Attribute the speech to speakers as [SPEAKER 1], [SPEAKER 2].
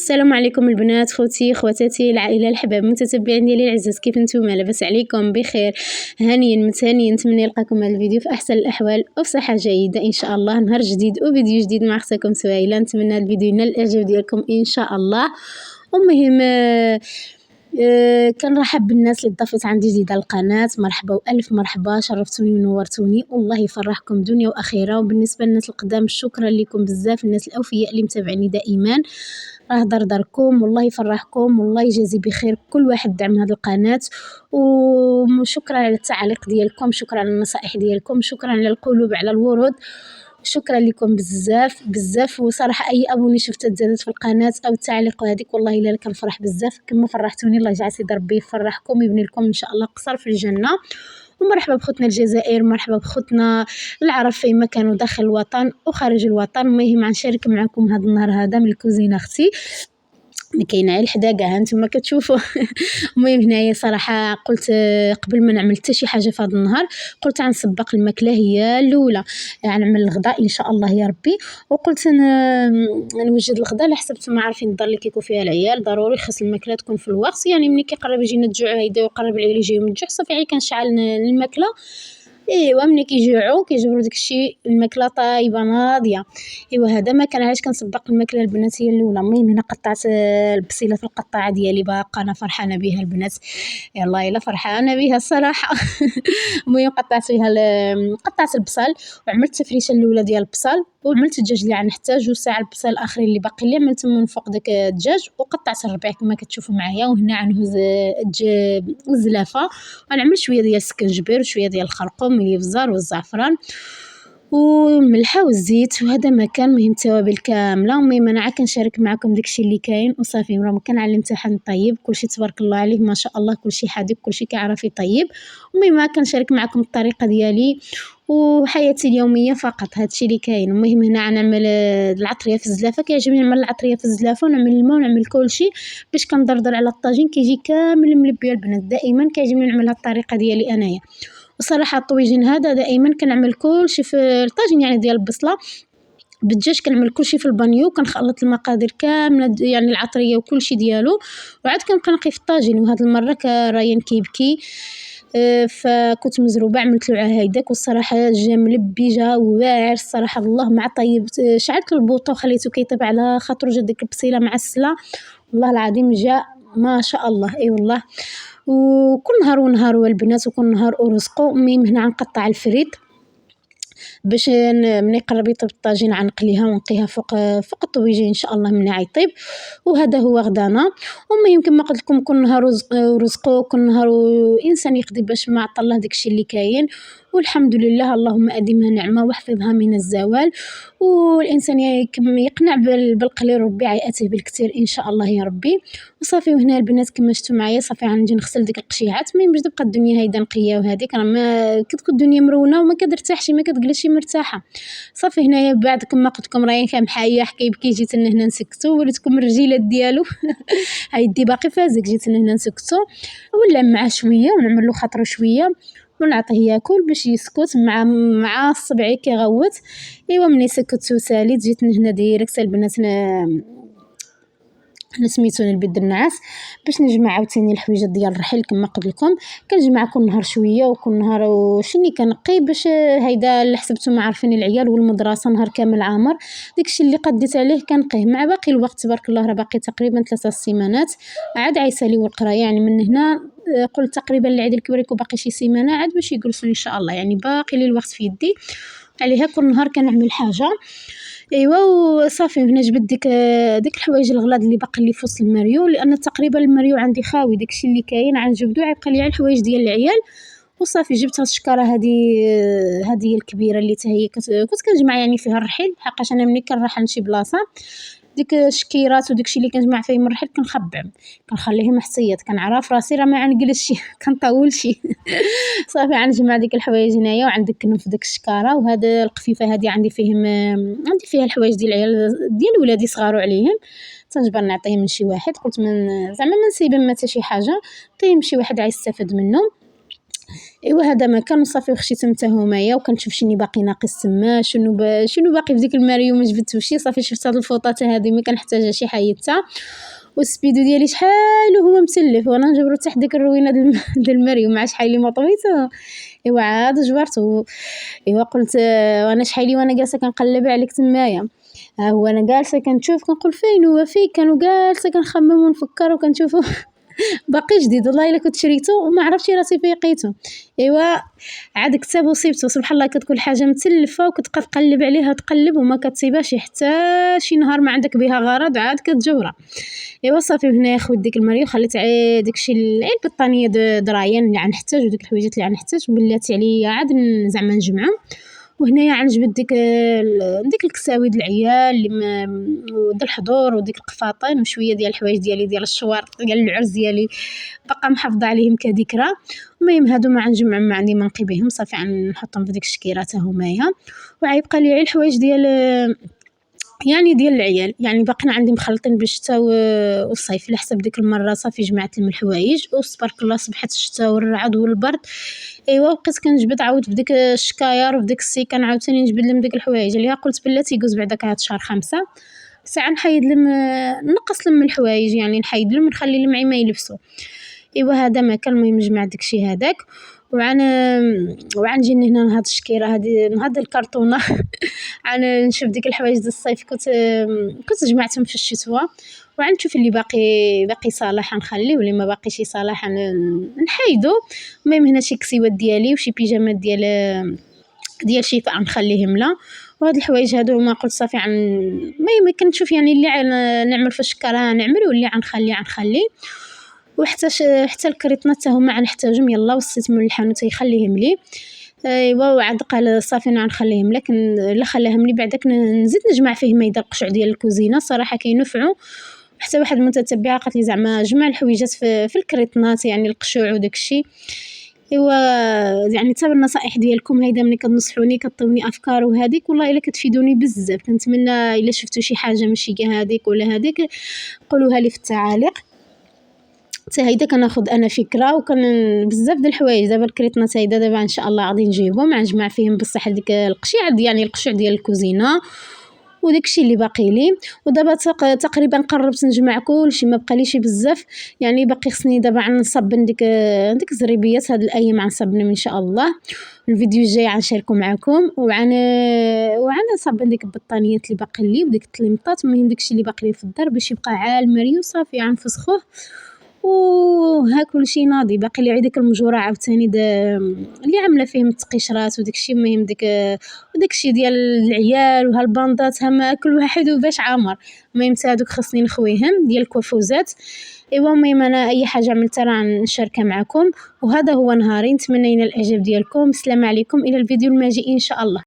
[SPEAKER 1] السلام عليكم البنات، خوتي خواتاتي العائله الحباب متتبعين ديالي العزاز، كيف نتوما؟ لاباس عليكم؟ بخير، هانيين متهانيين. نتمنى يلقاكم هذا الفيديو في احسن الاحوال وبصحه جيده ان شاء الله. نهار جديد وفيديو جديد مع اختكم سهيله. نتمنى هذا الفيديو ينال الاعجاب ديالكم ان شاء الله. المهم كنرحب بالناس اللي ضافت عندي جديده القناه، مرحبا والف مرحبا، شرفتوني ونورتوني والله يفرحكم دنيا واخره. وبالنسبه للناس القدام شكرا لكم بزاف، الناس الاوفياء اللي متابعيني دائما، راه داركم والله يفرحكم والله يجازي بخير كل واحد دعم هذه القناه. وشكرا على التعليق ديالكم، شكرا على النصائح ديالكم، شكرا على القلوب على الورود، شكرا لكم بزاف بزاف. وصراحه اي ابوني شفتها تزادت في القناه او التعليق هذيك والله الا كنفرح بزاف كما فرحتوني. الله يجعل سيدي ربي يفرحكم ويبني لكم ان شاء الله قصر في الجنه. ومرحبا بخوتنا الجزائر، مرحبا بخوتنا العرب فيما كانوا داخل الوطن وخارج الوطن. المهم غنشارك معكم هذا النهار هذا من الكوزينه اختي اللي كاينه على الحدا كاع هانتوما كتشوفوا. المهم هنايا صراحه قلت قبل ما نعمل حتى شي حاجه في هذا النهار قلت غنسبق الماكله هي الاولى، غنعمل الغداء ان شاء الله يا ربي. وقلت نوجد الغداء لحسبت ما عارفين الدار اللي كيكون فيها العيال ضروري خاص الماكله تكون في الوقت، يعني ملي كيقرب يجينا الجوع هيدا ويقرب العيال يجيو من الجوع صافي كنشعل الماكله. ايوا ملي كيجوعوا كيجبروا داكشي الماكله طايبه ناضيه. ايوا هذا ما كان علاش كنسبق الماكله البنات هي الاولى. المهم هنا قطعت البصيله في القطاعه ديالي باقا انا فرحانه بها البنات، يلا الا فرحانه بها الصراحه. المهم قطعت البصل وعملت التفريشه الاولى ديال البصل، وعملت الدجاج اللي غنحتاج وساع البصل الاخرين اللي باقي لي عملت من فوق داك الدجاج، وقطعت الربيع كما كتشوفوا معايا. وهنا غنهز الزلافه، غنعمل شويه ديال السكنجبير وشويه ديال الخرقوم والابزار والزعفران والملحه والزيت، وهذا ما كان مهم التوابل كامله. المهم انا كنشارك معكم داكشي اللي كاين وصافي. راه كنعلم امتحان نطيب كلشي تبارك الله عليه ما شاء الله، كلشي حادق كلشي كيعرف يطيب. المهم كنشارك معكم الطريقه ديالي وحياتي اليوميه فقط، هادشي اللي كاين. المهم هنا غنعمل العطريه في الزلافه، كيعجبني نعمل العطريه في الزلافه ونعمل الماء ونعمل كلشي باش كندردر على الطاجين كيجي كامل ملبيه. البنات دائما كيعجبني نعمل هاد الطريقه ديالي انايا. وصراحه الطويجين هذا دائما كنعمل كلشي في الطاجين، يعني ديال البصله بالدجاج كنعمل كلشي في البانيو، كنخلط المقادير كامله يعني العطريه وكلشي ديالو، وعاد كنبقى نقي في الطاجين. وهذه المره رايان كيبكي فكنت مزروبه عملت له هيداك، والصراحه جا ملبي جا واعر الصراحه الله مع طيب. شعلت البوطه وخليته كيطيب على خاطر جا ديك البصيله معسله والله العظيم جا ما شاء الله. اي والله وكل نهار ونهار البنات وكل نهار ورزقو. المهم هنا غنقطع الفريت باش ملي يقرب يطيب الطاجين غنقليها ونقيها فوق الطويجين ان شاء الله ملي غيطيب. وهذا هو غدانا. المهم كما قلت لكم كل نهار ورزقو، كل نهار انسان يقضي باش ما عطى الله داكشي اللي كاين. والحمد لله اللهم ادمها نعمه واحفظها من الزوال. والانسان يقنع بالقليل ربي ياتيه بالكثير ان شاء الله يا ربي. وصافي وهنا البنات كما شفتوا معايا صافي غنجي نغسل ديك القشيعات. المهم باش تبقى الدنيا هيدا نقيه وهذيك راه ما كتكون الدنيا مرونه وما كترتاحش ما كتجلسش مرتاحه. صافي هنايا بعد كما قلت لكم راهي كان محايح كيبكي جيت هنا نسكتو وريتكم الرجيلات ديالو. هايدي باقي فازك جيت هنا نسكتو ولا معاه شويه ونعمل له خاطر شويه ونعطيه ياكل باش يسكت مع الصبعي كيغوت. ايوا ملي سكت وساليت جيت هنا ديريكت البنات انا سميتو البيض النعاس باش نجمع عاوتاني الحويجات ديال الرحيل كما قلت لكم. كنجمع كل نهار شويه وكل نهار وشني كنقي باش هيدا اللي حسبتو ما عارفين العيال والمدرسه نهار كامل عامر داكشي اللي قديت عليه كنقيه مع باقي الوقت تبارك الله. راه باقي تقريبا 3 سيمانات عاد عيسالي والقرايه، يعني من هنا قلت تقريبا العيد الكبير يكون باقي شي سيمانه عاد باش يجلسوا ان شاء الله، يعني باقي لي الوقت في يدي. عليها كل نهار كنعمل حاجه. ايوا وصافي هنا جبت ديك الحوايج الغلاض اللي باقي لي في وسط المريو، لان تقريبا المريو عندي خاوي داكشي اللي كاين غنجبدو غيبقى لي الحوايج ديال العيال. وصافي جبت هاد الشكاره هذه الكبيره اللي حتى هي كنت كنجمع يعني فيها الرحيل، حقاش انا ملي كنرحل لشي بلاصه ديك الشكيرات وداكشي اللي كنجمع فيه من الرحيل كنخبعهم كنخليهم حصيات كنعرف راسي راه ما عنجلسش كنطولش. صافي غنجمع ديك الحوايج هنايا وعندكنهم في ديك الشكاره. وهذا القفيفه هذه عندي فيها الحوايج ديال العيال ديال ولادي صغاروا عليهم تنجبر نعطيهم من شي واحد. قلت من زعما ما نسيبهم حتى شي حاجه نعطيهم شي واحد غيستافد منهم. ايوا هذا ما كان صافي وخشيت حتى همايا وكنشوف شنو باقي ناقص تما، شنو باقي في ديك الماريو ما جبدتوش. صافي شفت هاد الفوطه هذه ما كنحتاجها شي حيدتها، والسبيدو ديالي شحال وهو مسلف وانا نجبرو تحت ديك الروينه ديال الماريو مع شحال ما طويته. ايوا عاد جبرته. ايوا قلت وانا شحال وانا جالسه كنقلب عليك تمايا، ها هو انا جالسه كنشوف كنقول فين هو فين، كانوا جالسه كنخمم ونفكر وكنشوفو باقي جديد والله الا كنت شريته وما عرفتش راسي فيقيته. ايوا عاد كتاب وصيبته سبحان الله، كتكون حاجه متلفه وكتبقى تقلب عليها تقلب وما كتصيبهاش حتى شي نهار ما عندك بها غرض عاد كتجبرها. ايوا صافي هنايا خديت ديك الماريو خليت عاد داكشي العلبه الطانيه درايان اللي غنحتاج وديك الحويجات اللي غنحتاج بلاتي عليا عاد زعما نجمعهم. وهنايا غنجبد ديك الكساوي د العيال ود الحضور وديك القفاطين وشويه ديال الحوايج ديالي ديال الشوار ديال العرس ديالي باقا محافظه عليهم كذكرى. المهم هادو ما غنجمع ما عندي ما نقي بهم، صافي غنحطهم في ديك الشكيره حتى همايا. وغيبقى لي غير الحوايج ديال يعني ديال العيال، يعني باقيين عندي مخلطين بالشتا والصيف على حسب ديك المره. صافي جمعت لهم الحوايج وتبارك الله صبحت الشتا والرعد والبرد. ايوا بقيت كنجبد عاود في ديك الشكاير وفي ديك السيكان عاوتاني نجبد لهم ديك الحوايج اللي قلت بلاتي يجوز بعدا هاد شهر 5 ساعه نحيد لهم نقص لهم الحوايج، يعني نحيد لهم ونخلي لهم عما يلبسوا. ايوا هذا ما كان. المهم جمعت داكشي هذاك وعنجي هنا نهض الشكيره هذه نهض الكرتونه انا نشوف ديك الحوايج ديال الصيف كنت جمعتهم في الشتوى، وغنشوف اللي باقي صالح نخليه واللي ما باقيش صالح نحيدو. المهم هنا شي كسيوات ديالي وشي بيجامات ديال شتاء نخليهم لا. وهاد الحوايج هادو ما قلت صافي المهم كنشوف يعني اللي نعمل في الشكاره نعمل واللي غنخلي. حتى الكريطنات حتى هما غنحتاجهم يلا وصيت من الحانوت يخليهم لي. ايوا وعاد قال صافي نخليهم لكن لا خلاهم لي بعداك نزيد نجمع فيه ميدا القشع ديال الكوزينه صراحه كينفعوا. حتى واحد المتتبعه قالت لي زعما جمع الحويجات في الكريطنات يعني القشوع وداك الشيء. ايوا يعني حتى بالنصائح ديالكم هيدا ملي كتنصحوني كطيوني افكار وهذيك والله الا كتفيدوني بزاف. كنتمنى الا شفتوا شي حاجه ماشي كاع هذيك ولا هذيك قولوها لي في التعاليق. حتى هيدا كناخذ انا فكره وكان بزاف ديال الحوايج. دابا الكريطنات هيدا دابا ان شاء الله غادي نجيبهم غنجمع فيهم بصح ديك القشيع يعني القشع ديال الكوزينه وداكشي اللي باقي لي. ودابا تقريبا قربت نجمع كلشي ما بقاليش بزاف، يعني باقي خصني دابا نصبن ديك الزريبيات هاد الايام غنصبنهم ان شاء الله. الفيديو الجاي غنشاركو معكم صبن ديك البطانيات اللي باقي لي وديك التليمطات. المهم داكشي اللي باقي لي في الدار باش يبقى عال مريو صافي غنفسخوه وها كلشي ناضي. باقي لي ديك المجوره عاوتاني اللي عامله فيهم التقشرات وداكشي. المهم وداكشي ديال العيال وهالباندات هما كل واحد وباش عامر. المهم حتى هادوك خصني نخويهم ديال الكوافوزات. ايوا المهم انا اي حاجه عملتها راه نشاركها معكم. وهذا هو نهاري، نتمنى ينال الاعجاب ديالكم. السلام عليكم الى الفيديو الماجي ان شاء الله.